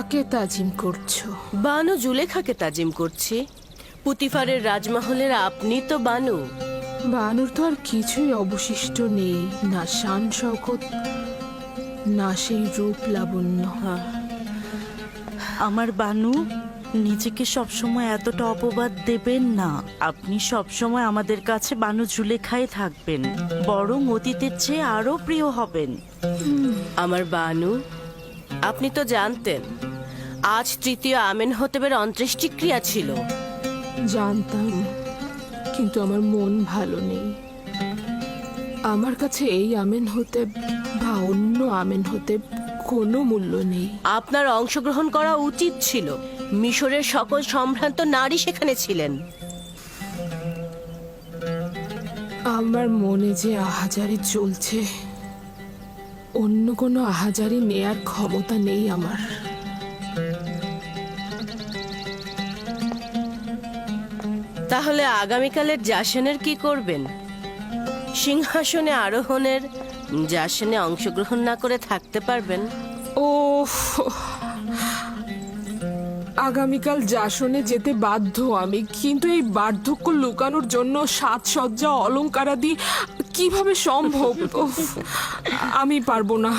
কাকে তাজিম করছো? বানু জুলেখাকে তাজিম করছি। পুতিফারের রাজমহলের আপনি তো বানু। বানুর তো আর কিছুই অবশিষ্ট নেই, না শান শওকত, না সেই রূপ লাবণ্য। আমার বানু, নিজেকে সবসময় এতটা অপবাদ দেবেন না। আপনি সবসময় আমাদের কাছে বানু জুলেখায় থাকবেন, বরং অতীতের চেয়ে আরো প্রিয় হবেন। আমার বানু, আপনি তো জানতেন আজ তৃতীয় আমেনহতেবের অন্ত্যেষ্টিক্রিয়া ছিল। জানতাম, কিন্তু আমার মন ভালো নেই। আমার কাছে এই আমেন হতে বা অন্য আমেন হতে কোনো মূল্য নেই। আপনার অংশগ্রহণ করা উচিত ছিল। মিশরের সকল সম্ভ্রান্ত নারী সেখানে ছিলেন। আমার মনে যে আহাজারি চলছে, অন্য কোনো আহাজারি নেয়ার ক্ষমতা নেই আমার। তাহলে আগামীকালের জাসনের কি করবেন? সিংহাসনে আরোহণের জাসনে অংশগ্রহণ না করে থাকতে পারবেন? ও, আগামীকাল জাসনে যেতে বাধ্য আমি, কিন্তু এই বার্ধক্য লুকানোর জন্য সাজসজ্জা অলংকারাদি কিভাবে সম্ভব? উফ, আমি পারবো না।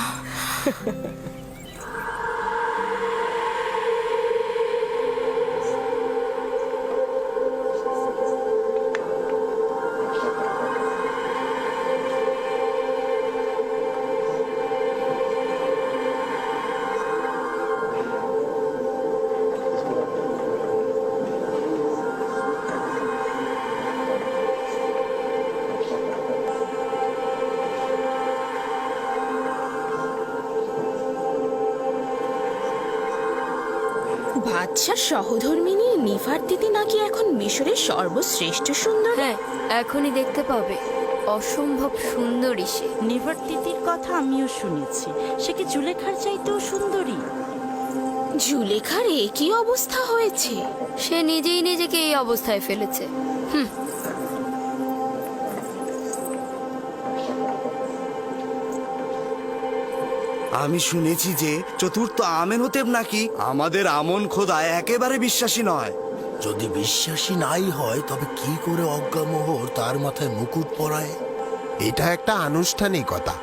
বাদশার সহধর্মিনী নিফারতিতি নাকি এখন মিশরের সর্বশ্রেষ্ঠ সুন্দর। হ্যাঁ, এখনই দেখতে পাবে। অসম্ভব সুন্দরী সে। নিভার্তিতির কথা আমিও শুনেছি, সে কি জুলেখার চাইতেও সুন্দরী? জুলেখার একই অবস্থা হয়েছে। সে নিজেই নিজেকে এই অবস্থায় ফেলেছে। আমি শুনেছি যে চতুর্থ আমেনহতেব নাকি আমাদের আমন খোদা একেবারে বিশ্বাসী নয়। যদি বিশ্বাসী নাই হয় তবে কি করে অজ্ঞামোহর তার মাথায় মুকুট পরায়? এটা একটা আনুষ্ঠানিকতা,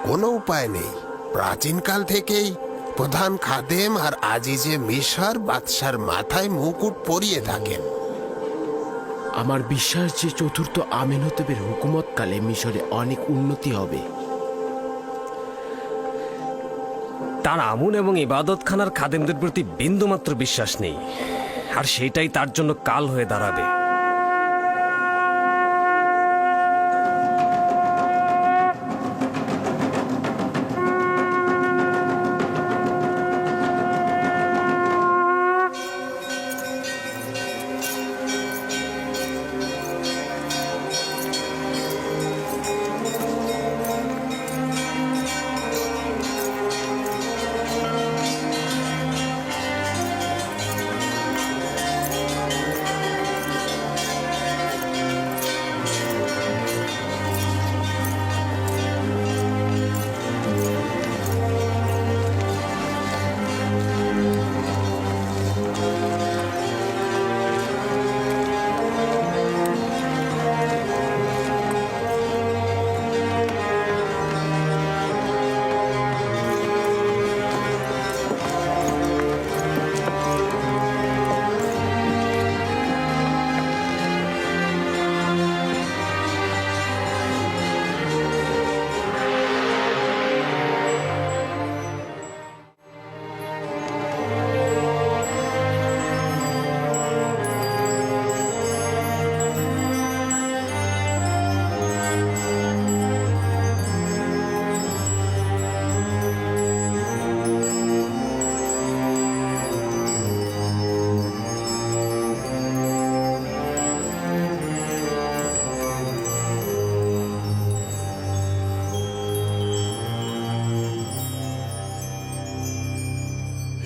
কোনো উপায় নেই। প্রাচীনকাল থেকেই প্রধান খাদেম আর আজিজে মিশর বাদশার মাথায় মুকুট পরিয়ে থাকেন। আমার বিশ্বাস যে চতুর্থ আমেনহতেবের হুকুমতকালে মিশরে অনেক উন্নতি হবে। তার আমুন এবং ইবাদতখানার খাদেমদের প্রতি বিন্দুমাত্র বিশ্বাস নেই, আর সেটাই তার জন্য কাল হয়ে দাঁড়াবে।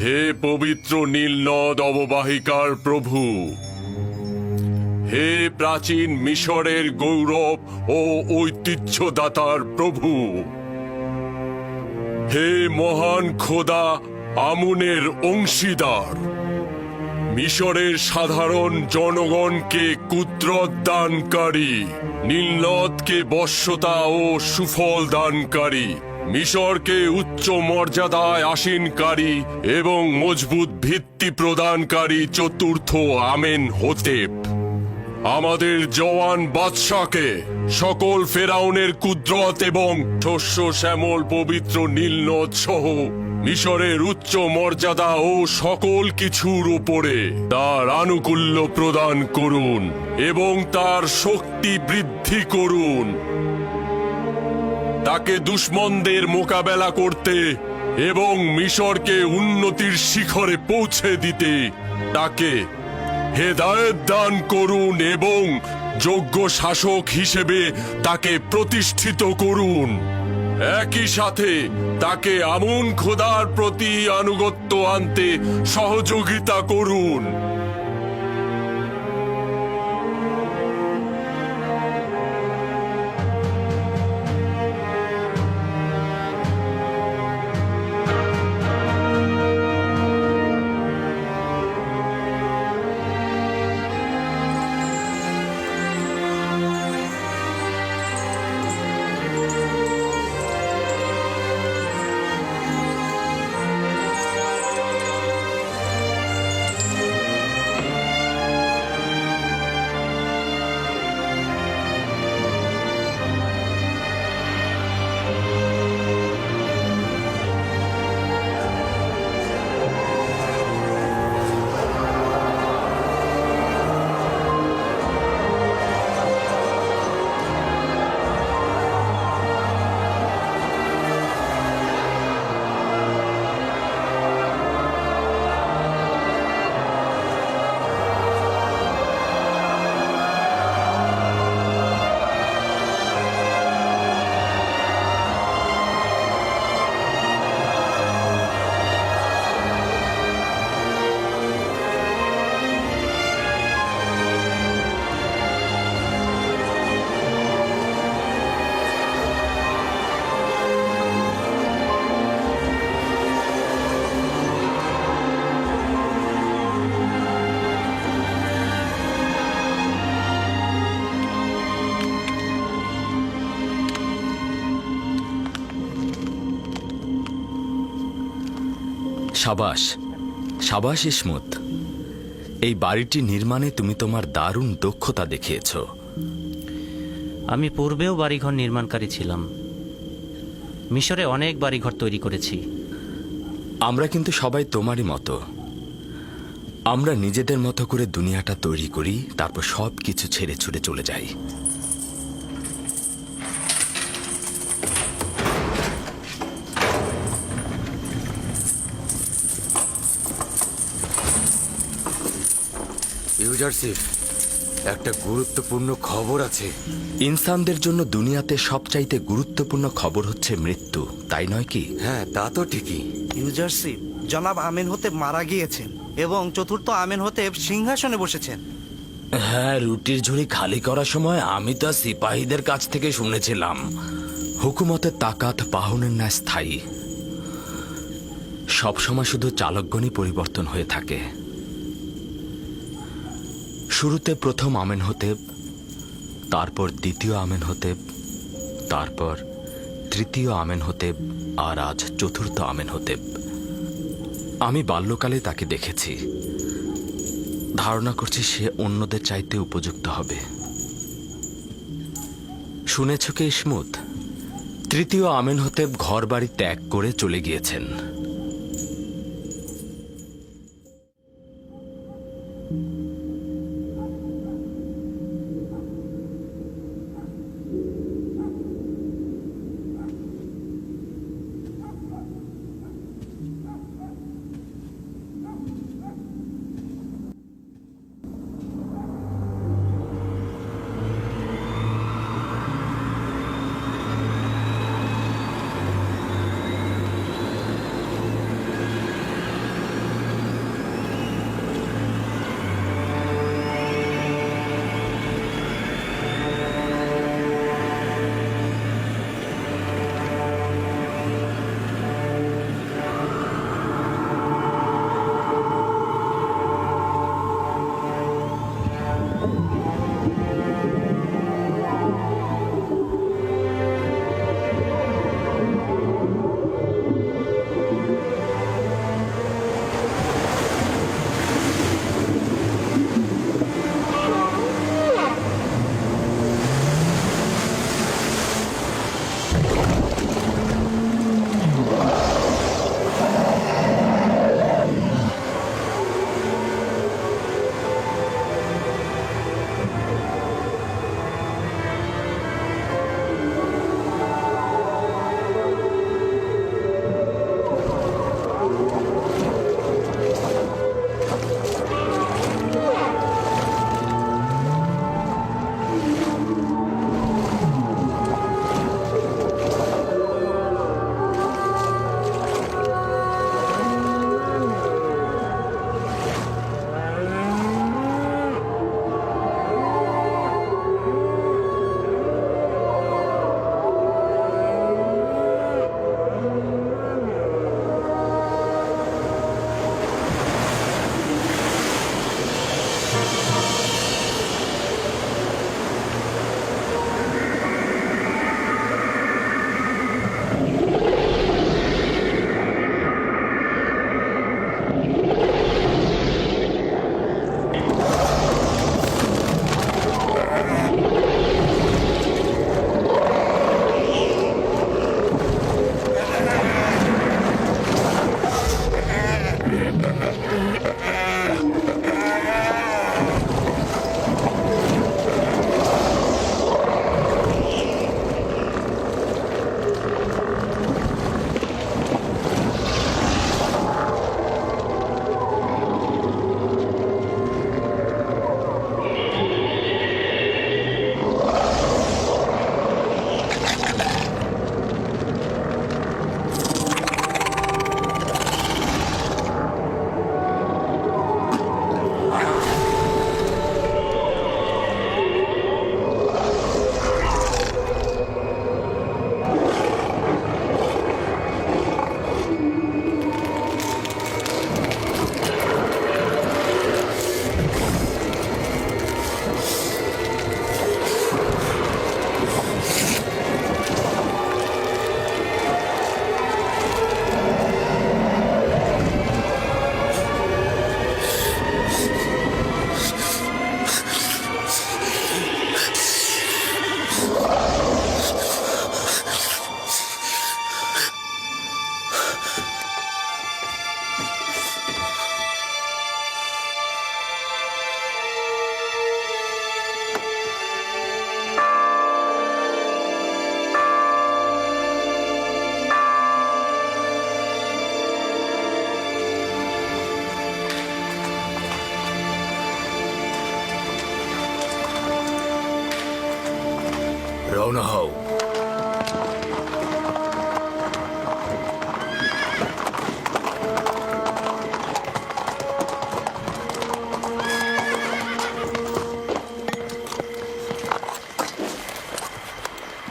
হে পবিত্র নীল নদ অববাহিকার প্রভু, হে প্রাচীন মিশরের গৌরব ও ঐতিহ্যদাতার প্রভু, হে মহান খোদা আমুনের অংশীদার। মিশরের সাধারণ জনগণকে কুদরত দানকারী, নীলনদকে বশ্যতা ও সুফল দানকারী, মিশরকে উচ্চ মর্যাদায় আসীনকারী এবং মজবুত ভিত্তি প্রদানকারী চতুর্থ আমেনহোতেপ আমাদের জওয়ান বাদশাকে সকল ফেরাউনের কুদরত এবং শস্য শ্যামল পবিত্র নীলনদ সহ মিশরের উচ্চ মর্যাদা ও সকল কিছুর উপরে তার আনুকূল্য প্রদান করুন এবং তার শক্তি বৃদ্ধি করুন। তাকে দুশমনদের মোকাবেলা করতে এবং মিশরকে উন্নতির শিখরে পৌঁছে দিতে তাকে হেদায়েত দান করুন এবং যোগ্য শাসক হিসেবে তাকে প্রতিষ্ঠিত করুন। একই সাথে তাকে আমুন খোদার প্রতি আনুগত্য আনতে সহযোগিতা করুন। সাবাস সাবাস ইসমত, এই বাড়িটি নির্মাণে তুমি তোমার দারুণ দক্ষতা দেখিয়েছ। আমি পূর্বেও বাড়িঘর নির্মাণকারী ছিলাম, মিশরে অনেক বাড়িঘর তৈরি করেছি। আমরা কিন্তু সবাই তোমারই মতো। আমরা নিজেদের মতো করে দুনিয়াটা তৈরি করি, তারপর সব কিছু ছেড়ে ছুড়ে চলে যাই। ইউজারশিপ, একটা গুরুত্বপূর্ণ খবর আছে। ইনসানদের জন্য দুনিয়াতে সবচাইতে গুরুত্বপূর্ণ খবর হচ্ছে মৃত্যু, তাই নয় কি? হ্যাঁ, তা তো ঠিকই। ইউজারশিপ, জনাব আমেনহোতেপ মারা গিয়েছেন এবং চতুর্থ আমেনহোতেপ সিংহাসনে বসেছেন। হ্যাঁ, রুটির ঝুড়ি খালি করার সময় আমি তো সিপাহীদের কাছ থেকে শুনেছিলাম হুকুমতের তাকাত পাহনের ন্যায় স্থায়ী। সবসময় শুধু চালকগণই পরিবর্তন হয়ে থাকে। শুরুতে প্রথম আমেনহোতেপ, তারপর দ্বিতীয় আমেনহোতেপ, তারপর তৃতীয় আমেনহোতেপ, আর আজ চতুর্থ আমেনহোতেপ। আমি বাল্যকালে তাকে দেখেছি। ধারণা করছি সে অন্যদের চাইতে উপযুক্ত হবে। শুনেছ কি ইসমত, তৃতীয় আমেনহোতেপ ঘর বাড়ি ত্যাগ করে চলে গিয়েছেন। রওনা হও।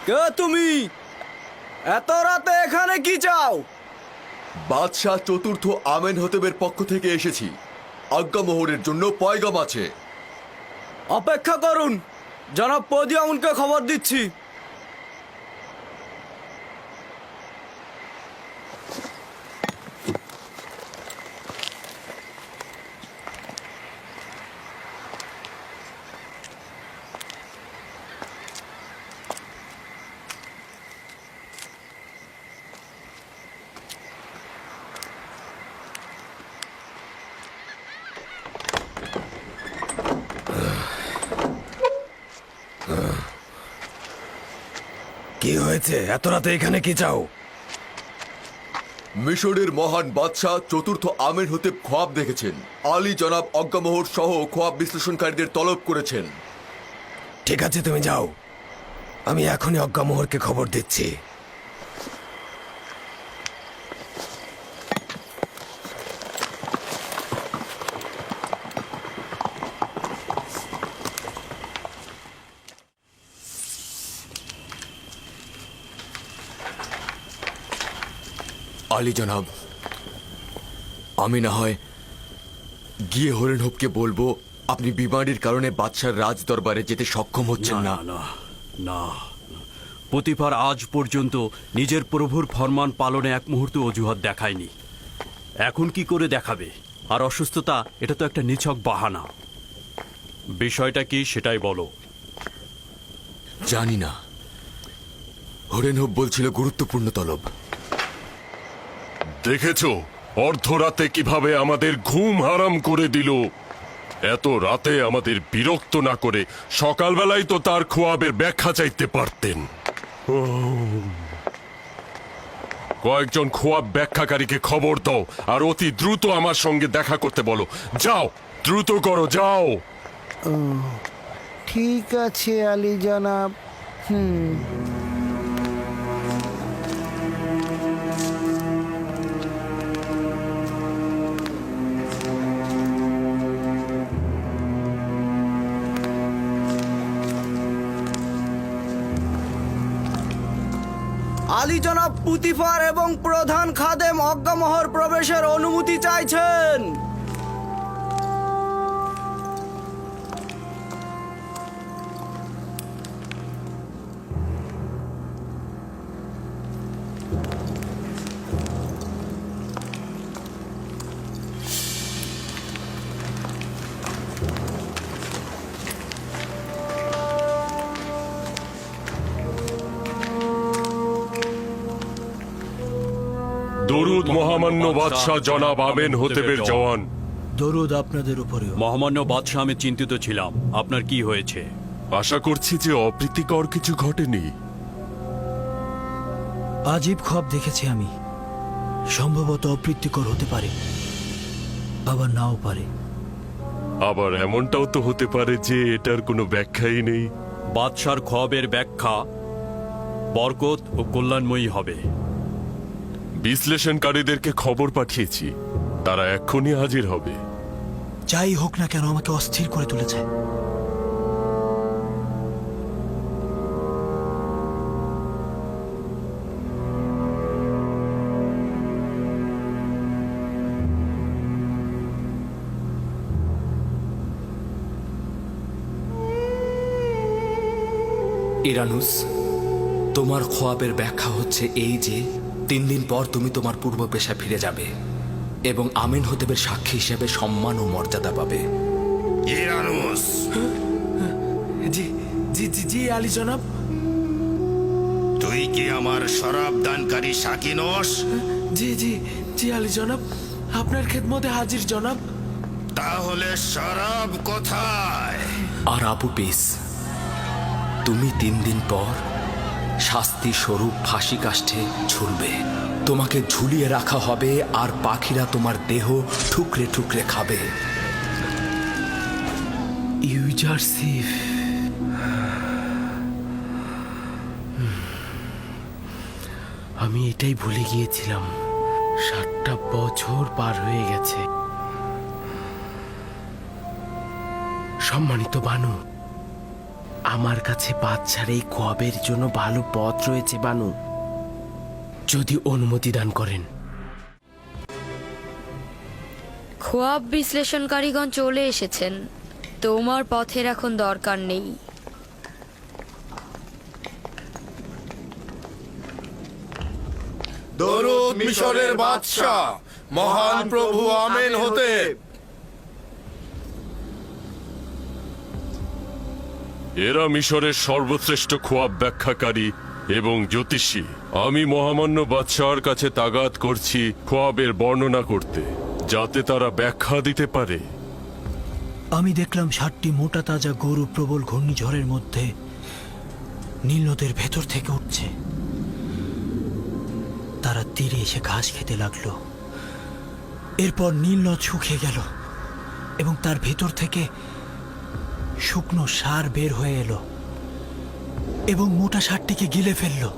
কে তুমি? এত রাতে এখানে কি চাও? বাদশাহ চতুর্থ আমেনহতেবের পক্ষ থেকে এসেছি। আজ্ঞামোহরের জন্য পয়গাম আছে। অপেক্ষা করুন, জনাব পদিয়াউনকে খবর দিচ্ছি। কি হয়েছে? এত রাতে এখানে কি চাও? মিশরের মহান বাদশাহ চতুর্থ আমেনহতেব খোয়াব দেখেছেন। আলী জনাব অজ্ঞামোহর সহ খোয়াব বিশ্লেষণকারীদের তলব করেছেন। ঠিক আছে, তুমি যাও, আমি এখনই অজ্ঞামোহরকে খবর দিচ্ছি। আলী জনাব, আমি না হয় গিয়ে হরেনহোপকে বলবো আপনি বিমারির কারণে বাদশার রাজ দরবারে যেতে সক্ষম হচ্ছেন না। না, পতিফার আজ পর্যন্ত নিজের প্রভুর ফরমান পালনে এক মুহূর্ত অজুহাত দেখায়নি। এখন কি করে দেখাবে? আর অসুস্থতা, এটা তো একটা নিছক বাহানা। বিষয়টা কি সেটাই বলো। জানি না, হরেনহোপ বলছিল গুরুত্বপূর্ণ তলব। দেখেছো অর্ধরাতে কিভাবে আমাদের ঘুম হারাম করে দিল। এত রাতে আমাদের বিরক্ত না করে সকালবেলায় তো তার খোয়াবের ব্যাখ্যা চাইতে পারতেন। কয়েকজন খোয়াব ব্যাখ্যাকারীকে খবর দাও আর অতি দ্রুত আমার সঙ্গে দেখা করতে বলো। যাও, দ্রুত করো, যাও। ঠিক আছে আলী জনাব। আলী জনাব পুতিফার এবং প্রধান খাদেম অজ্ঞামোহর প্রবেশের অনুমতি চাইছেন। দরুদ মহামান্য বাদশাহ জনাব আমেনহতেবের জওয়ান। দরুদ আপনাদের উপরে। মহামান্য বাদশাহ, আমি চিন্তিত ছিলাম। আপনার কি হয়েছে? আশা করছি যে অপ্রীতিকর কিছু ঘটেনি। আজীব খোয়াব দেখেছি আমি। সম্ভবত অপ্রীতিকর হতে পারে, আবার নাও পারে। আবার এমনটাও তো হতে পারে যে এটার কোনো ব্যাখ্যাই নেই। বাদশার খোয়াবের ব্যাখ্যা বরকত ও কল্যাণময়ী হবে। বিশ্লেষণকারীদেরকে খবর পাঠিয়েছি, তারা এক্ষুনি হাজির হবে। যাই হোক না কেন, আমাকে অস্থির করে তুলেছে। ইরানুস, তোমার খোয়াবের ব্যাখ্যা হচ্ছে এই যে 3 দিন পর তুমি তোমার পূর্ব পেশা ফিরে যাবে এবং আমেনহতেবের সাক্ষী হিসেবে সম্মান ও মর্যাদা পাবে। ইরানুস। জি জি জি জি আলী জনাব। তুই কি আমার শরাব দানকারী সাকি নস? জি জি জি আলী জনাব, আপনার খেদমতে হাজির জনাব। তাহলে শরাব কোথায়? আর আবু পিস, তুমি 3 দিন পর শাস্তি স্বরূপ ফাঁসি কাষ্ঠে ঝুলবে। তোমাকে ঝুলিয়ে রাখা হবে আর পাখিরা তোমার দেহ ঠুকরে ঠুকরে খাবে। ইউজারসিফ, এটাই ভুলে গিয়েছিলাম। 7টা বছর পার হয়ে গেছে। সম্মানিত বানু, আমার কাছে বাচ্চার এই খোয়াবের জন্য ভালো পথ রয়েছে বানু, যদি অনুমতি দান করেন। খোয়াব বিশ্লেষণকারীগণ চলে এসেছেন, তোমার পথের এখন দরকার নেই। দরুদ মিশরের বাদশাহ, মহান প্রভু আমেনহোতেব। এরা মিশরের সর্বশ্রেষ্ঠ খোয়াব ব্যাখ্যাকারী এবং জ্যোতিষী। আমি মহামান্য বাদশাহর কাছে তাগাদ করছি খোয়াবের বর্ণনা করতে, যাতে তারা ব্যাখ্যা দিতে পারে। আমি দেখলাম 7টি মোটা তাজা গরু প্রবল ঘূর্ণিঝড়ের মধ্যে নীল নদের ভেতর থেকে উঠছে। তারা তীরে এসে ঘাস খেতে লাগলো। এরপর নীল নদ শুকিয়ে গেল এবং তার ভেতর থেকে শুকনো সার বের হয়ে এলো এবং মোটা সারটিকে গিলে ফেললো।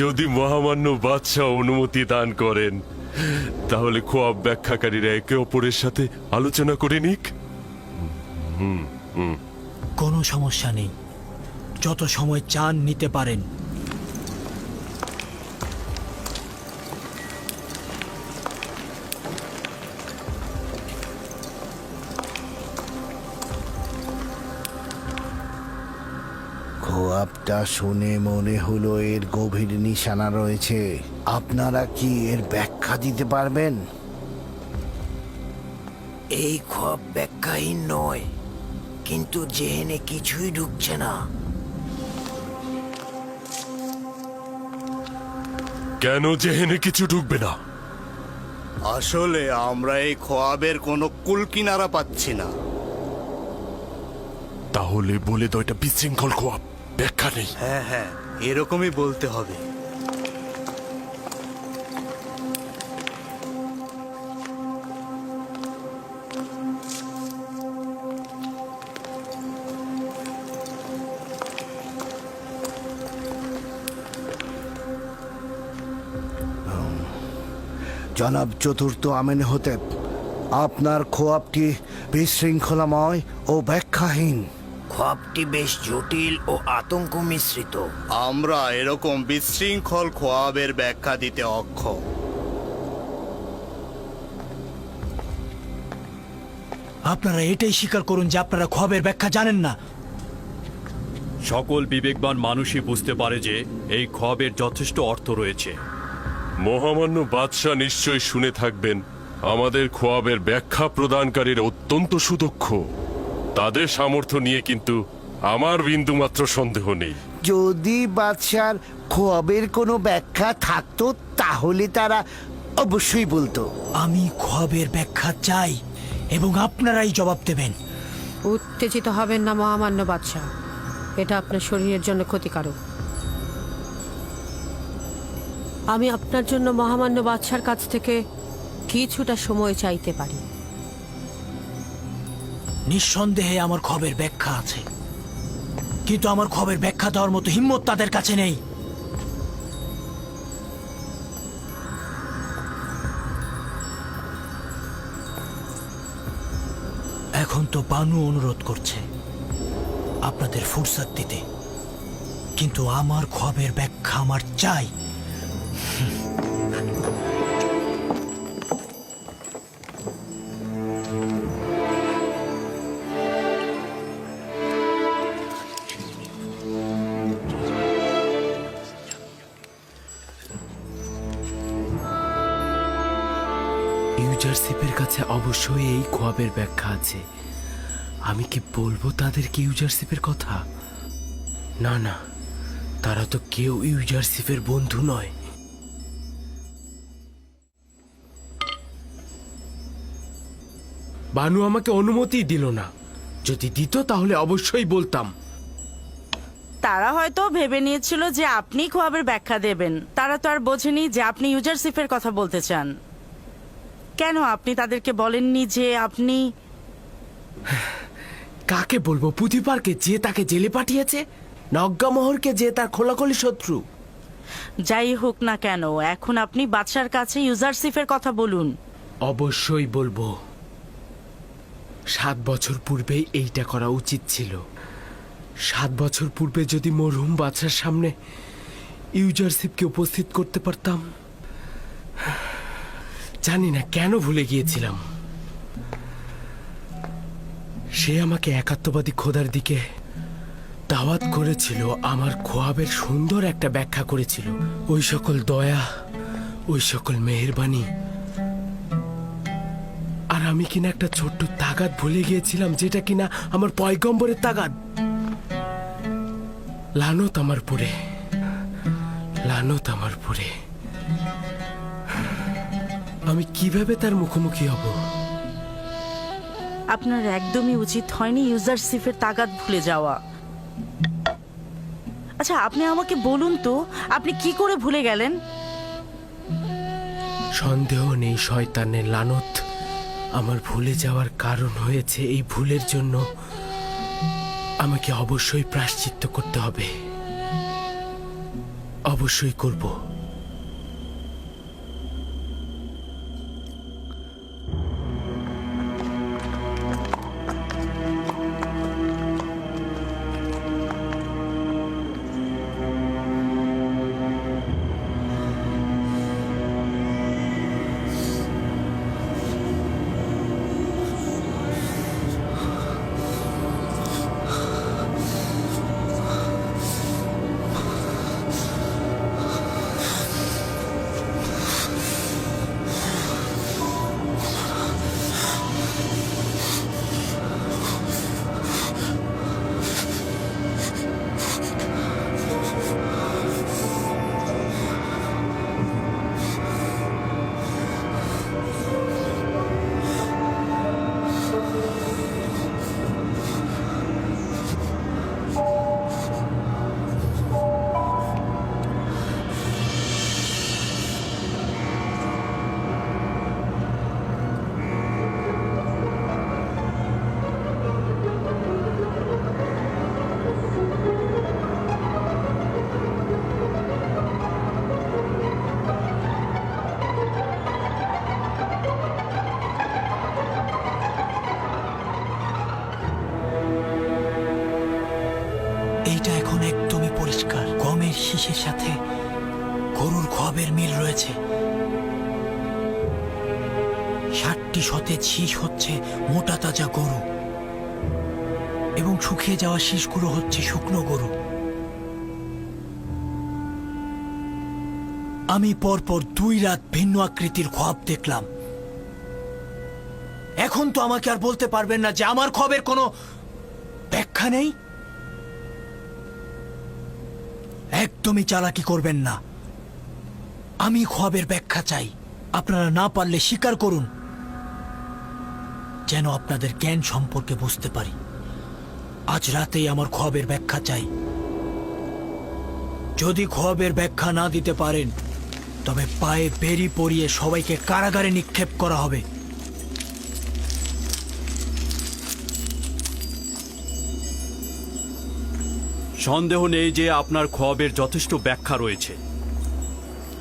যদি মহামান্য বাদশাহ অনুমতি দান করেন, তাহলে খোয়াব ব্যাখ্যাকারীরা একে অপরের সাথে আলোচনা করে নিক। কোনো সমস্যা নেই, যত সময় চান নিতে পারেন। খোয়াবটা শুনে মনে হলো এর গভীর নিশানা রয়েছে। আপনারা কি এর ব্যাখ্যা দিতে পারবেন? এই খোয়াব ব্যাখ্যাহীন নয়, কিন্তু জেহেনে কিছুই ঢুকছে না। কেন জেহেনে কিছু ঢুকবে না? আসলে আমরা এই খোয়াবের কোনো কুলকিনারা পাচ্ছি না। তাহলে বলে দাও এটা বিশৃঙ্খল খোয়াব, ব্যাখ্যা নেই। হ্যাঁ হ্যাঁ, এরকমই বলতে হবে। জনাব চতুর্থ আমেনহোতেব, আপনার খোয়াবটি বিশৃঙ্খলাময় ও ব্যাখ্যাহীন। খোয়াবটি বেশ জটিল ও আতঙ্ক মিশ্রিত। আমরা এরকম বিশৃঙ্খল খোয়াবের ব্যাখ্যা দিতে অক্ষম। আপনারা এটাই স্বীকার করুন যে আপনারা খোয়াবের ব্যাখ্যা জানেন না। সকল বিবেকবান মানুষই বুঝতে পারে যে এই খোয়াবের যথেষ্ট অর্থ রয়েছে। মহামান্য বাদশাহ নিশ্চয়ই শুনে থাকবেন আমাদের খোয়াবের ব্যাখ্যা প্রদানকারীর অত্যন্ত সুদক্ষ। তাদের সামর্থ্য নিয়ে কিন্তু আমার বিন্দুমাত্র সন্দেহ নেই। যদি বাদশার খোয়াবের কোনো ব্যাখ্যা থাকতো তাহলে তারা অবশ্যই বলতো। আমি খোয়াবের ব্যাখ্যা চাই এবং আপনারাই জবাব দেবেন। উত্তেজিত হবেন না মহামান্য বাদশাহ, এটা আপনার শরীরের জন্য ক্ষতিকারক। আমি আপনার জন্য মহামান্য বাদশার কাছ থেকে কিছুটা সময় চাইতে পারি। নিঃসন্দেহে আমার খবরের ব্যাখ্যা আছে, কিন্তু আমার খবরের ব্যাখ্যা দেওয়ার মতো হিম্মত তাদের কাছে নেই। এখন তো বানু অনুরোধ করছে আপনাদের ফুরসত দিতে, কিন্তু আমার খবরের ব্যাখ্যা আমার চাই। ইউজারশিপের কাছে অবশ্যই এই খোয়াবের ব্যাখ্যা আছে। আমি কি বলবো তাদেরকে ইউজারশিপের কথা? না না, তারা তো কেউ ইউজারশিপের বন্ধু নয়। বানু আমাকে অনুমতি দিল না। যদি দিত তাহলে অবশ্যই বলতাম। তারা হয়তো ভেবে নিয়েছিল যে আপনি খোয়াবের ব্যাখ্যা দেবেন। তারা তো আর বোঝেনি যে আপনি ইউজারশিপের কথা বলতে চান। কেন আপনি তাদেরকে বলেননি যে আপনি... কাকে বলবো? পুতিপারকে, যে তাকে জেলে পাঠিয়েছে, নজ্ঞামোহরকে, যে তার খোলাখুলি শত্রু। যাই হোক না কেন, এখন আপনি বাদশার কাছে ইউজারশিপের কথা বলুন। অবশ্যই বলবো। 7 বছর পূর্বে এইটা করা উচিত ছিল। 7 বছর পূর্বে যদি মরহুম বাদশার সামনে ইউজারশিপকে উপস্থিত করতে পারতাম। জানি না কেন ভুলে গিয়েছিলাম। সে আমাকে একাত্মবাদী খোদার দিকে দাওয়াত করেছিল, আমার খোয়াবের সুন্দর একটা ব্যাখ্যা করেছিল। ওই সকল দয়া, ওই সকল মেহেরবানি। আর আমি কিনা একটা ছোট্ট তাগাদ ভুলে গিয়েছিলাম, যেটা কিনা আমার পয়গম্বরের তাগাদ। লানত আমার পরে, লানত আমার পরে। আমি কিভাবে তার মুখোমুখি হব? আপনার একদমই উচিত হয়নি ইউজারশিপের তাগাদ ভুলে যাওয়া। আচ্ছা, আপনি আমাকে বলুন তো, আপনি কি করে ভুলে গেলেন? সন্দেহ নেই শয়তানের লানত আমার ভুলে যাওয়ার কারণ হয়েছে। এই ভুলের জন্য আমাকে অবশ্যই প্রায়শ্চিত্ত করতে হবে। অবশ্যই করব। এইটা এখন একদমই পরিষ্কার। গমের শীষের সাথে গরুর খোয়াবের মিল রয়েছে। 60টি সতেজ শীষ হচ্ছে মোটা তাজা গরু, এবং শুকিয়ে যাওয়া শীষগুলো হচ্ছে শুকনো গরু। আমি পরপর 2 রাত ভিন্ন আকৃতির খোয়াব দেখলাম। এখন তো আমাকে আর বলতে পারবেন না যে আমার খোয়াবের কোনো ব্যাখ্যা নেই। একদমই চালাকি করবেন না। আমি খোয়াবের ব্যাখ্যা চাই। আপনারা না পারলে স্বীকার করুন, যেন আপনাদের জ্ঞান সম্পর্কে বুঝতে পারি। আজ রাতেই আমার খোয়াবের ব্যাখ্যা চাই। যদি খোয়াবের ব্যাখ্যা না দিতে পারেন, তবে পায়ে বেরি পরিয়ে সবাইকে কারাগারে নিক্ষেপ করা হবে। সন্দেহ নেই যে আপনার খোয়াবের যথেষ্ট ব্যাখ্যা রয়েছে,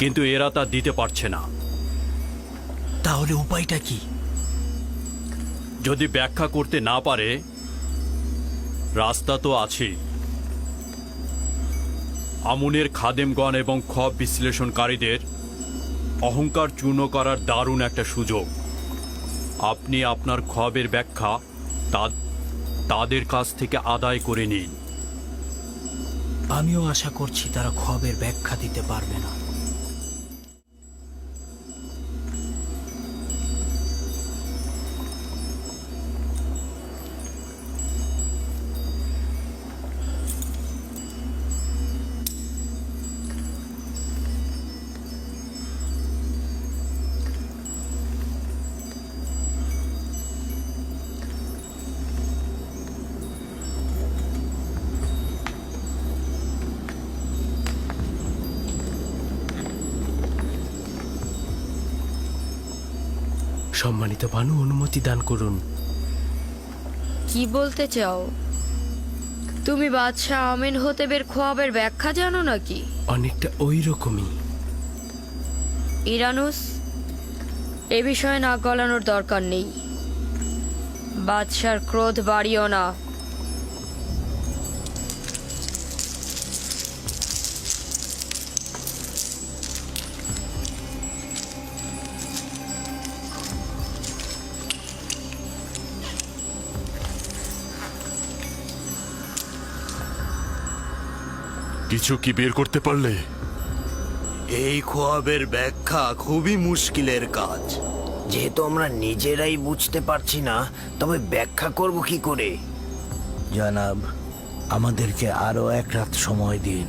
কিন্তু এরা তা দিতে পারছে না। তাহলে উপায়টা কি? যদি ব্যাখ্যা করতে না পারে, রাস্তা তো আছেই। আমুনের খাদেমগণ এবং খোয়াব বিশ্লেষণকারীদের অহংকার চূর্ণ করার দারুণ একটা সুযোগ। আপনি আপনার খোয়াবের ব্যাখ্যা তাদের কাছ থেকে আদায় করে নিন। আমিও আশা করছি তারা খোয়াবের ব্যাখ্যা দিতে পারবে না। সম্মানিত বানু, অনুমতি দান করুন। কি বলতে চাও? তুমি বাদশাহ আমেনহোতেবের খোয়াবের ব্যাখ্যা জানো নাকি? অনেকটা ওই রকমই। ইরানুস, এ বিষয়ে নাক গলানোর দরকার নেই। বাদশার ক্রোধ বাড়িও না। কিছু কি বের করতে পারলে? এই খোয়াবের ব্যাখ্যা খুবই মুশকিলের কাজ। যেহেতু আমরা নিজেরাই বুঝতে পারছি না, তবে ব্যাখ্যা করব কি করে? জনাব, আমাদেরকে আরো এক রাত সময় দিন।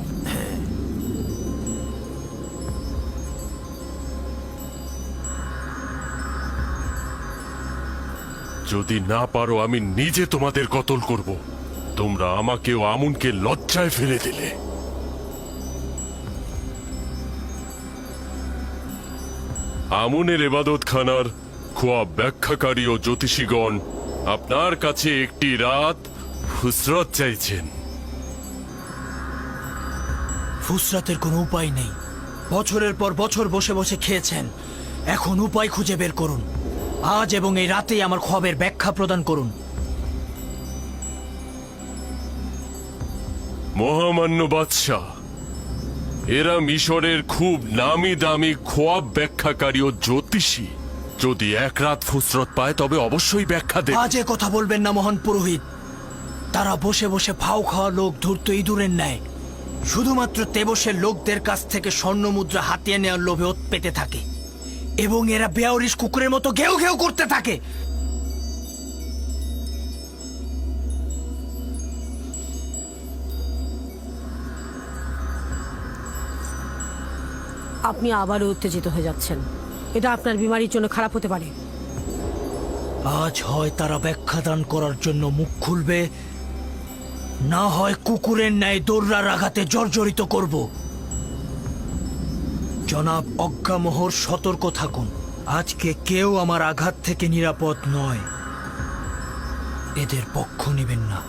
যদি না পারো আমি নিজে তোমাদের কতল করব। তোমরা আমাকে ও আমুনকে লজ্জায় ফেলে দিলে। আমুনের ইবাদতখানার খোয়াব ব্যাখ্যাকারী ও জ্যোতিষীগণ আপনার কাছে একটি রাত ফুসরত চাইছেন। ফুসরাতের কোনো উপায় নেই। বছরের পর বছর বসে বসে খেয়েছেন, এখন উপায় খুঁজে বের করুন। আজ এবং এই রাতেই আমার খোয়াবের ব্যাখ্যা প্রদান করুন। মহামান্য বাদশাহ, এরা মিশরের খুব নামি দামি খোয়াব ব্যাখ্যাকারী ও জ্যোতিষী। যদি এক রাত ফুসরত পায় তবে অবশ্যই ব্যাখ্যা দেবে। আজে কথা বলবেন না মহান পুরোহিত। তারা বসে বসে ফাও খাওয়া লোক ধূর্ত ইঁদুরের ন্যায় শুধুমাত্র তেবসের লোকদের কাছ থেকে স্বর্ণ মুদ্রা হাতিয়ে নেওয়ার লোভে ওত পেতে থাকে, এবং এরা বেয়ারিশ কুকুরের মতো ঘেউ ঘেউ করতে থাকে। আপনি আবারও উত্তেজিত হয়ে যাচ্ছেন। এটা আপনার বিমারির জন্য খারাপ হতে পারে। আজ হয় তারা ব্যাখ্যা দান করার জন্য মুখ খুলবে, না হয় কুকুরের ন্যায় দৌড়ার আঘাতে জর্জরিত করব। জনাব অজ্ঞামোহর, সতর্ক থাকুন। আজকে কেউ আমার আঘাত থেকে নিরাপদ নয়। এদের পক্ষ নেবেন না।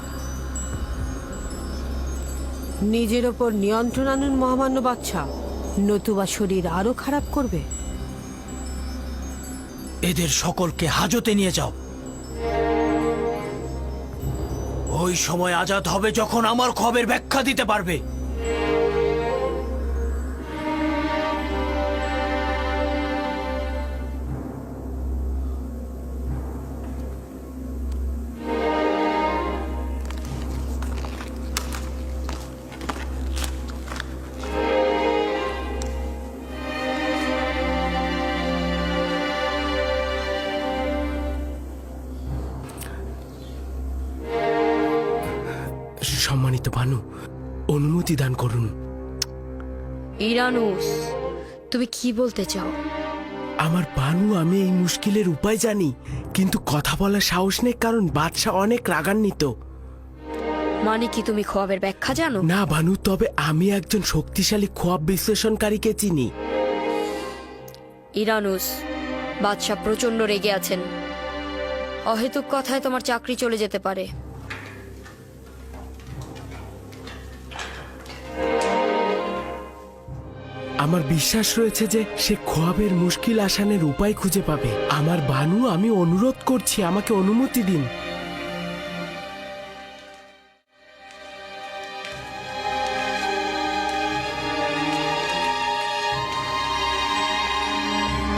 নিজের ওপর নিয়ন্ত্রণ আনুন মহামান্য বাদশা, নতুবা শরীর আরো খারাপ করবে। এদের সকলকে হাজতে নিয়ে যাও। ওই সময় আজাদ হবে যখন আমার খবরের ব্যাখ্যা দিতে পারবে। সম্মানিত বানু, অনুমতি দান করুন। ইরানুস, তুমি কি বলতে চাও? আমার বানু, আমি এই মুশকিলের উপায় জানি, কিন্তু কথা বলার সাহস নেই, কারণ বাদশাহ অনেক রাগান্বিত। মানে কি তুমি খোয়াবের ব্যাখ্যা জানো? না বানু, তবে আমি একজন শক্তিশালী খোয়াব বিশ্লেষণকারীকে চিনি। ইরানুস, বাদশাহ প্রচন্ড রেগে আছেন। অহেতুক কথায় তোমার চাকরি চলে যেতে পারে। আমার বিশ্বাস রয়েছে যে সে খোয়াবের মুশকিল আসানের উপায় খুঁজে পাবে। আমার বানু, আমি অনুরোধ করছি, আমাকে অনুমতি দিন।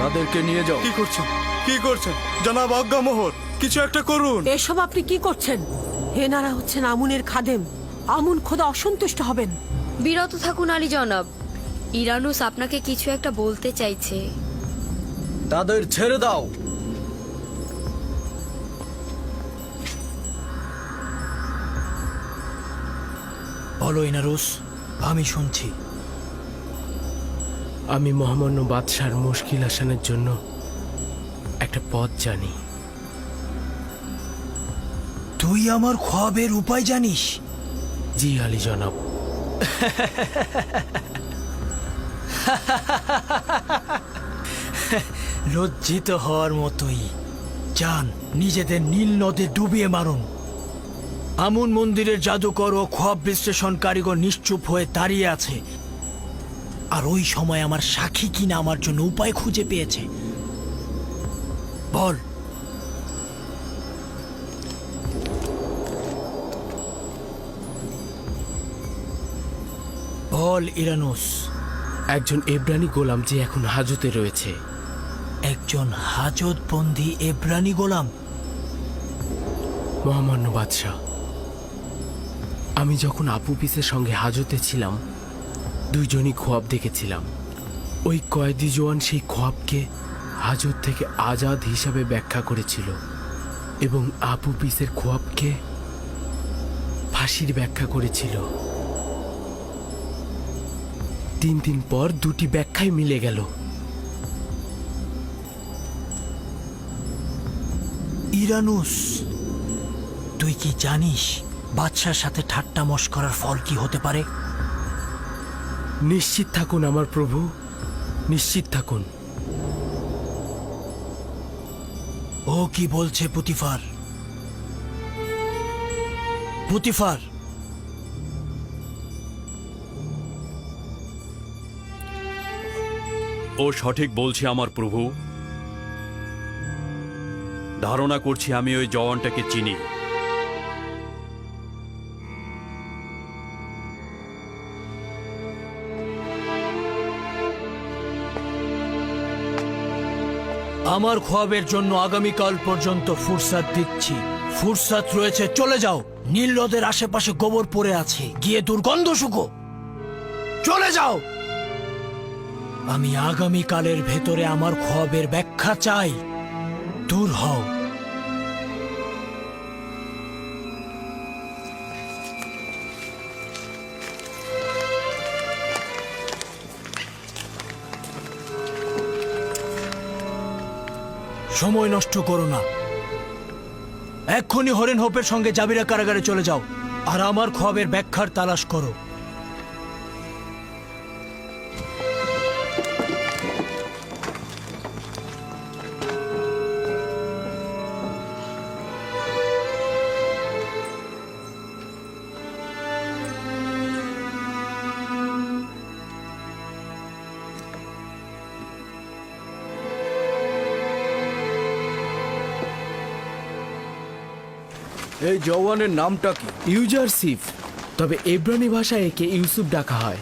তাদেরকে নিয়ে যাও। কি করছেন? কি করছেন জনাব অজ্ঞামোহর? কিছু একটা করুন। এসব আপনি কি করছেন? এনারা হচ্ছেন আমুনের খাদেম। আমুন খোদা অসন্তুষ্ট হবেন। বিরত থাকুন আলী জনাব। ইরানুস আপনাকে কিছু একটা বলতে চাইছে। তাদের ছেড়ে দাও। বলো ইনারুস, আমি শুনছি। আমি মহামান্য বাদশার মুশকিল আসানের জন্য একটা পথ জানি। তুই আমার খোয়াবের উপায় জানিস? জি আলী জনাব। লজ্জিত হওয়ার মতোই। যান, নিজেদের নীল নদে ডুবিয়ে মারুন। আমুন মন্দিরের জাদুকর ও খোয়াব বিশ্লেষণ কারিগর নিশ্চুপ হয়ে দাঁড়িয়ে আছে, আর ওই সময় আমার সাক্ষী কিনা আমার জন্য উপায় খুঁজে পেয়েছে। বল। বল ইরানুস। একজন এব্রানি গোলাম যে এখন হাজতে রয়েছে। একজন হাজতবন্দি এব্রানি গোলাম? মহামান্য বাদশাহ, আমি যখন আপু পিসের সঙ্গে হাজতে ছিলাম, দুইজনই খোয়াব দেখেছিলাম। ওই কয়েদি জওয়ান সেই খোয়াবকে হাজত থেকে আজাদ হিসাবে ব্যাখ্যা করেছিল এবং আপু পিসের খোয়াবকে ফাঁসির ব্যাখ্যা করেছিল। 3 দিন পর দুটি ব্যাখ্যাই মিলে গেল। ইরানুস, তুই কি জানিস বাদশার সাথে ঠাট্টা মশকরার ফল কি হতে পারে? নিশ্চিত থাকুন আমার প্রভু, নিশ্চিত থাকুন। ও কি বলছে পুতিফার? পুতিফার, ও সঠিক বলছে আমার প্রভু। ধারণা করছি আমি ওই জওয়ানটাকে চিনি। আমার খোয়াবের জন্য আগামীকাল পর্যন্ত ফুরসাত দিচ্ছি। ফুরসাত রয়েছে, চলে যাও। নীল নদের আশেপাশে গোবর পড়ে আছে, গিয়ে দুর্গন্ধ শুকো। চলে যাও। আমি আগামীকালের ভেতরে আমার খোয়াবের ব্যাখ্যা চাই। দূর হও। সময় নষ্ট করো না, এক্ষুনি হরেন হোপের সঙ্গে জাবিরা কারাগারে চলে যাও আর আমার খোয়াবের ব্যাখ্যার তালাশ করো। এই জওয়ানের নামটা কি? ইউজারসিফ, তবে এব্রানি ভাষায় একে ইউসুফ ডাকা হয়।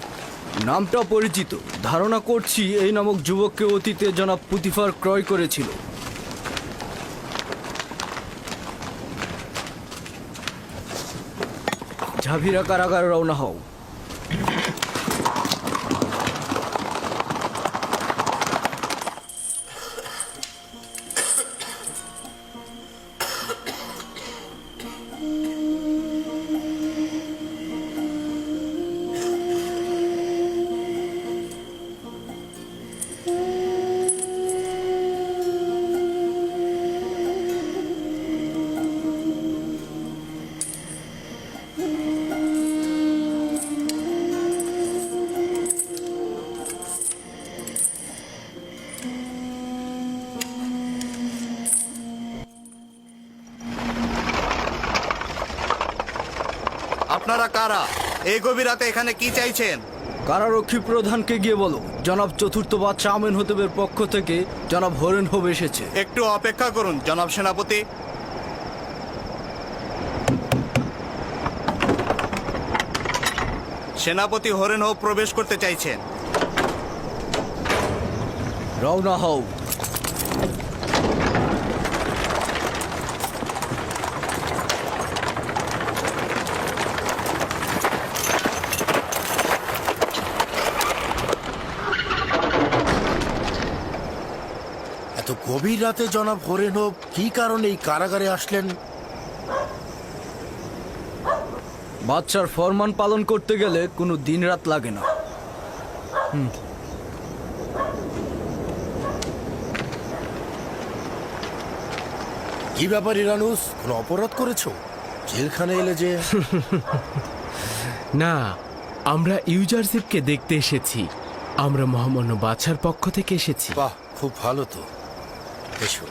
নামটা পরিচিত। ধারণা করছি এই নামক যুবককে অতীতে জনাব পুতিফার ক্রয় করেছিল। ঝাভিরা কারাগারে রওনা হও। আপনারা কারা? এই গভীর রাতে এখানে কি চাইছেন? কারারক্ষী প্রধানকে গিয়ে বলো জনাব চতুর্থ বাদশাহ আমেনহোতেবের পক্ষ থেকে জনাব হরেন হোপ এসেছে। একটু অপেক্ষা করুন জনাব সেনাপতি। সেনাপতি হরেন হোপ প্রবেশ করতে চাইছেন। রওনা হও। এত গভীর রাতে জনাব হরেন হোপ কি কারণে এই কারাগারে আসলেন? বাদশার ফরমান পালন করতে গেলে কোনো দিন রাত লাগে না। কি ব্যাপার ইরানুস, কোনো অপরাধ করেছো? জেলখানে এলে যে? না, আমরা ইউজারসিফকে দেখতে এসেছি। আমরা মহামান্য বাদশার পক্ষ থেকে এসেছি। বাহ, খুব ভালো তো। এসো।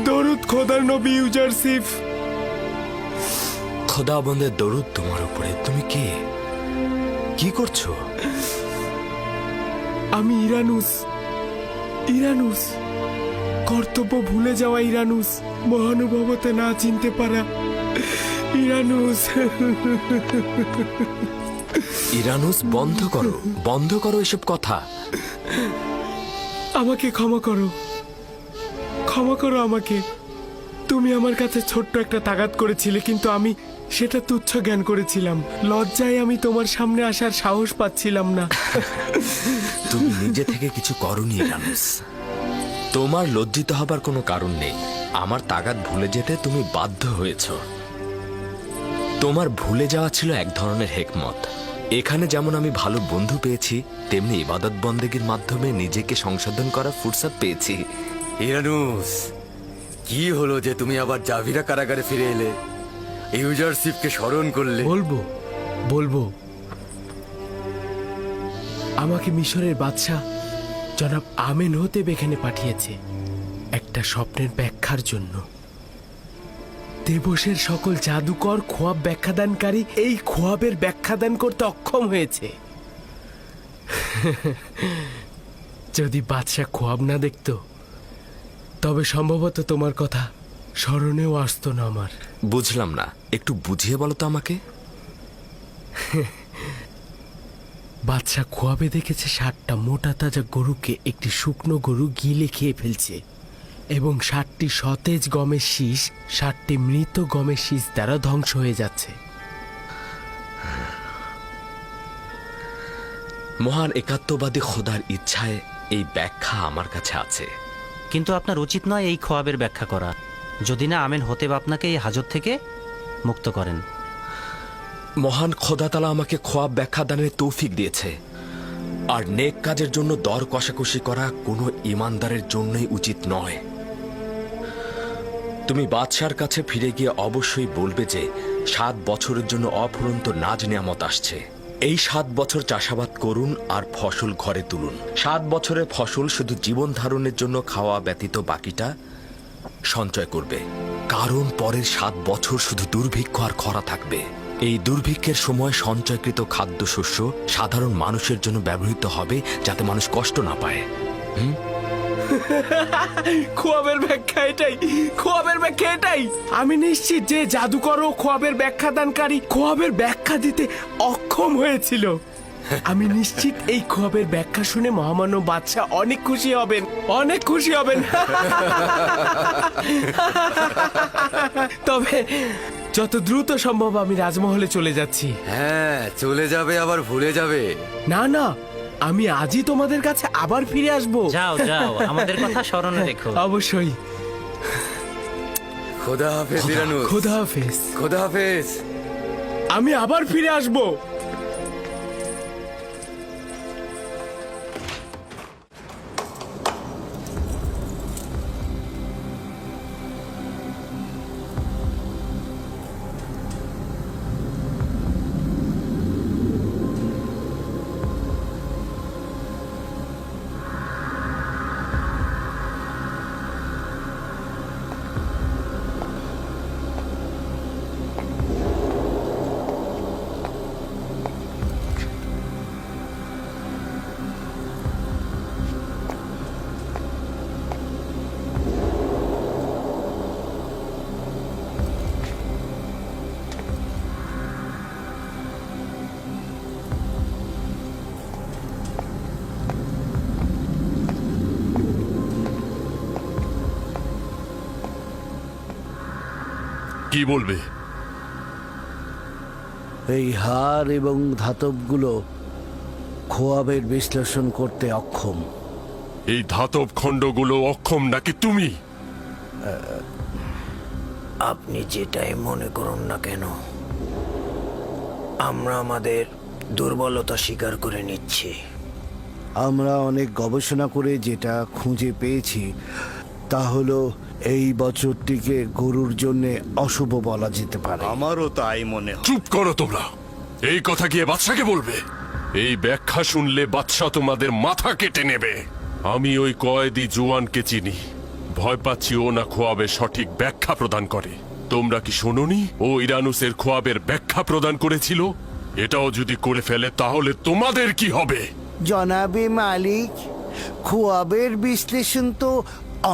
দরুদ খোদার নবী ইউজারসিফ। খোদাবন্দের দরুদ তোমার উপরে। তুমি কে? কি করছো? আমি ইরানুস। ইরানুস, কর্তব্য ভুলে যাওয়া ইরানুস, মহানুভবতে না চিনতে পারা ইরানুস। ইরানুস, বন্ধ করো, বন্ধ করো এসব কথা। আমাকে ক্ষমা করো, ক্ষমা করো আমাকে। তুমি আমার কাছে ছোট্ট একটা তাগাত করেছিলে, কিন্তু আমি সেটা তুচ্ছ জ্ঞান করেছিলাম। লজ্জায় আমি তোমার সামনে আসার সাহস পাচ্ছিলাম না। তুমি নিজে থেকে কিছু করনি ইরানুস। তোমার লজ্জিত হবার কোনো কারণ নেই। আমার তাগাত ভুলে যেতে তুমি বাধ্য হয়েছ। তোমার ভুলে যাওয়া ছিল এক ধরনের হেকমত। এখানে যেমন আমি ভালো বন্ধু পেয়েছি, তেমনি ইবাদত বন্দেগীর মাধ্যমে নিজেকে সংশোধন করার ফুরসত পেয়েছি। ইরানুস, কি হলো যে তুমি আবার জাভিরা কারাগারে ফিরে এলে? ইউজারশিপকে স্মরণ করলে? বলবো বলবো। আমাকে মিশরের বাদশাহ জনাব আমেনহোতেব এখানে পাঠিয়েছে একটা স্বপ্নের ব্যাখ্যার জন্য। দেবসের সকল জাদুকর খোয়াব ব্যাখ্যাদানকারী এই খোয়াবের ব্যাখ্যাদান করতে অক্ষম হয়েছে। যদি বাদশাহ খোয়াব না দেখত, তবে সম্ভবত তোমার কথা স্মরণেও আসতো না আমার। বুঝলাম না, একটু বুঝিয়ে বলো তো আমাকে। বাদশাহ খোয়াবে দেখেছে 60টা মোটা তাজা গরুকে একটি শুকনো গরু গিলে খেয়ে ফেলছে, এবং 60টি সতেজ গমের শীষ 60টি মৃত গমের শীষ দ্বারা ধ্বংস হয়ে যাচ্ছে। মহান একাত্মবাদী খোদার ইচ্ছায় এই ব্যাখ্যা আমার কাছে আছে। কিন্তু আপনার উচিত নয় এই খোয়াবের ব্যাখ্যা করা, যদি না আমেনহোতেব আপনাকে এই হাজত থেকে মুক্ত করেন। মহান খোদা তাআলা আমাকে খোয়াব ব্যাখ্যা দানের তৌফিক দিয়েছে, আর নেক কাজের জন্য দর কষাকষি করা কোনো ইমানদারের জন্যই উচিত নয়। তুমি বাদশার কাছে ফিরে গিয়ে অবশ্যই বলবে যে 7 বছরের জন্য অফুরন্ত নাজ নিয়ামত আসছে। এই 7 বছর চাষাবাদ করুন আর ফসল ঘরে তুলুন। 7 বছরের ফসল শুধু জীবন ধারণের জন্য খাওয়া ব্যতীত বাকিটা সঞ্চয় করবে, কারণ পরের 7 বছর শুধু দুর্ভিক্ষ আর খরা থাকবে। এই দুর্ভিক্ষের সময় সঞ্চয়কৃত খাদ্যশস্য সাধারণ মানুষের জন্য ব্যবহৃত হবে, যাতে মানুষ কষ্ট না পায়। খোয়াবের ব্যাখ্যা এটাই, খোয়াবের ব্যাখ্যা এটাই। আমি নিশ্চিত যে জাদুকর ও খোয়াবের ব্যাখ্যাদানকারী খোয়াবের ব্যাখ্যা দিতে অক্ষম হয়েছিল। আমি নিশ্চিত এই খোয়াবের ব্যাখ্যা শুনে মহামান্য বাদশাহ অনেক খুশি হবেন, অনেক খুশি হবেন। তবে যত দ্রুত সম্ভব আমি রাজমহলে চলে যাচ্ছি। হ্যাঁ, চলে যাবে আবার ভুলে যাবে। না না, আমি আজই তোমাদের কাছে আবার ফিরে আসবো। যাও যাও, আমাদের কথা স্মরণে রেখো। অবশ্যই। খোদা হাফেজ ইরানুস। খোদা হাফেজ। খোদা হাফেজ। আমি আবার ফিরে আসবো। কি বলবে? এই হার এবং ধাতবগুলো খোয়াবের বিশ্লেষণ করতে অক্ষম। এই ধাতব খণ্ডগুলো অক্ষম নাকি তুমি? আপনি যেটাই মনে করুন না কেন, আমরা আমাদের দুর্বলতা স্বীকার করে নিচ্ছি। আমরা অনেক গবেষণা করে যেটা খুঁজে পেয়েছি তা হলো এই বছরটিকে গরুর জন্য অশুভ বলা যেতে পারে। আমারও তাই মনে হয়। চুপ করো তোমরা, এই কথা গিয়ে বাদশাকে বলবে। এই ব্যাখ্যা শুনলে বাদশা তোমাদের মাথা কেটে নেবে। আমি ওই কয়েদি জোয়ানকে চিনি, ভয় পাচ্ছি ও না খোয়াবের সঠিক ব্যাখ্যা প্রদান করে। তোমরা কি শোনোনি ও ইরানুসের খোয়াবের ব্যাখ্যা প্রদান করেছিল? এটাও যদি করে ফেলে তাহলে তোমাদের কি হবে? জনাবে মালিক, খোয়াবের বিশ্লেষণ তো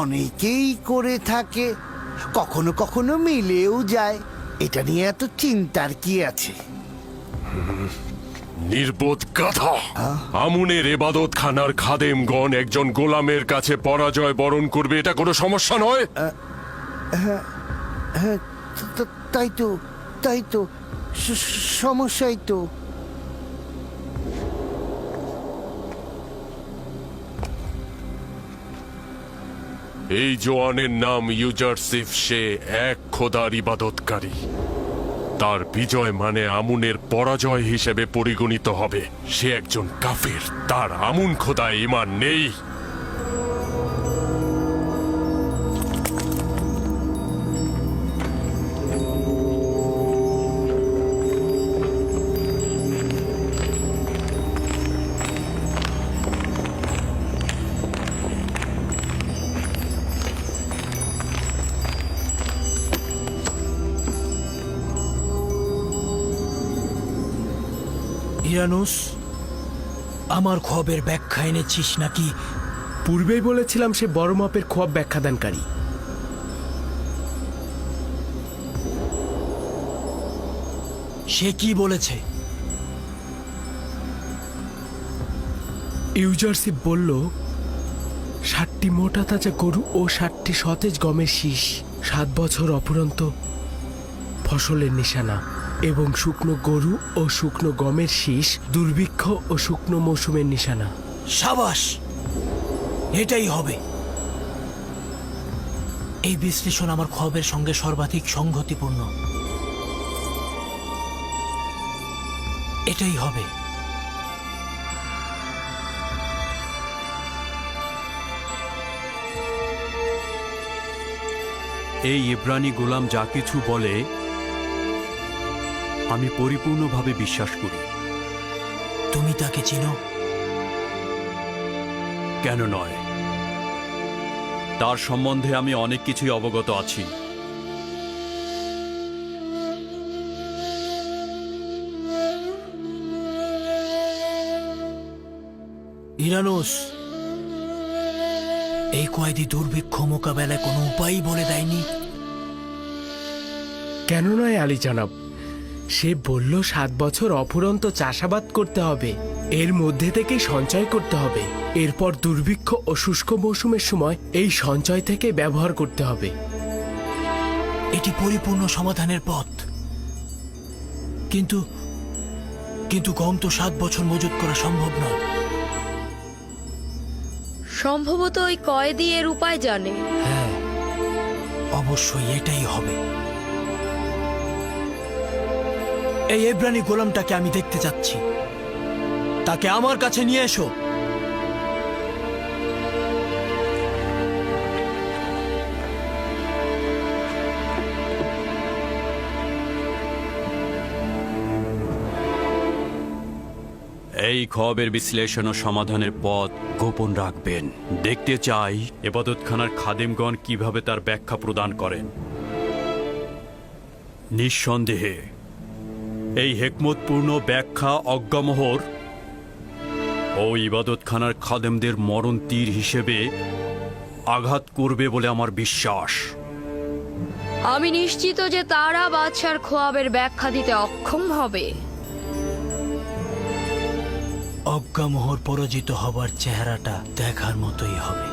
অনেকেই করে থাকে, কখনো কখনো মিলেও যায়। এটা নিয়ে এত চিন্তার কি আছে? নির্বোধ গাধা! আমুনের এবাদত খানার খাদেমগণ একজন গোলামের কাছে পরাজয় বরণ করবে, এটা কোনো সমস্যা নয়। হ্যাঁ হ্যাঁ, তাই তো সমস্যাই তো। এই জোয়ানের নাম ইউজারসিফ, সে এক খোদার ইবাদতকারী। তার বিজয় মানে আমুনের পরাজয় হিসেবে পরিগণিত হবে। সে একজন কাফির, তার আমুন খোদায় ঈমান নেই। ইরানুস, আমার খোয়াবের ব্যাখ্যা এনেছিস নাকি? পূর্বেই বলেছিলাম সে বড় মাপের খোয়াব ব্যাখ্যাদানকারী। সে কি বলেছে? ইউজারশিপ বলল 60টি মোটা তাজা গরু ও 60টি সতেজ গমের শীষ 7 বছর অফুরন্ত ফসলের নিশানা, এবং শুকনো গরু ও শুকনো গমের শীষ দুর্ভিক্ষ ও শুকনো মৌসুমের নিশানা। সাবাস, এটাই হবে। এই বিশ্লেষণ আমার খোয়াবের সঙ্গে সর্বাধিক সংগতিপূর্ণ। এটাই হবে। এই ইব্রানি গোলাম যা কিছু বলে আমি পরিপূর্ণভাবে বিশ্বাস করি। তুমি তাকে চিনো? কেন নয়, তার সম্বন্ধে আমি অনেক কিছুই অবগত আছি। ইরানুস, এই কয়েদি দুর্ভিক্ষ মোকাবেলায় কোনো উপায়ই বলে দেয়নি? কেন নয় আলী জানাব, সে বলল 7 বছর অফুরন্ত চাষাবাদ করতে হবে, এর মধ্যে থেকেই সঞ্চয় করতে হবে, এরপর দুর্ভিক্ষ ও শুষ্ক মৌসুমের সময় এই সঞ্চয় থেকে ব্যবহার করতে হবে। এটি পরিপূর্ণ সমাধানের পথ। কিন্তু কিন্তু গম তো 7 বছর মজুত করা সম্ভব নয়। সম্ভবত ওই কয়েদি এর উপায় জানে। হ্যাঁ, অবশ্যই এটাই হবে। এই এব্রানি গোলামটাকে আমি দেখতে যাচ্ছি, তাকে আমার কাছে নিয়ে এসো। এই খোয়াবের বিশ্লেষণ ও সমাধানের পথ গোপন রাখবেন। দেখতে চাই ইবাদতখানার খাদেমগণ কিভাবে তার ব্যাখ্যা প্রদান করেন। নিঃসন্দেহে এই হেকমতপূর্ণ ব্যাখ্যা অজ্ঞামোহর ও ইবাদতখানার খাদেমদের মরণ তীর হিসেবে আঘাত করবে বলে আমার বিশ্বাস। আমি নিশ্চিত যে তারা বাদশার খোয়াবের ব্যাখ্যা দিতে অক্ষম হবে। অজ্ঞামোহর পরাজিত হবার চেহারাটা দেখার মতোই হবে।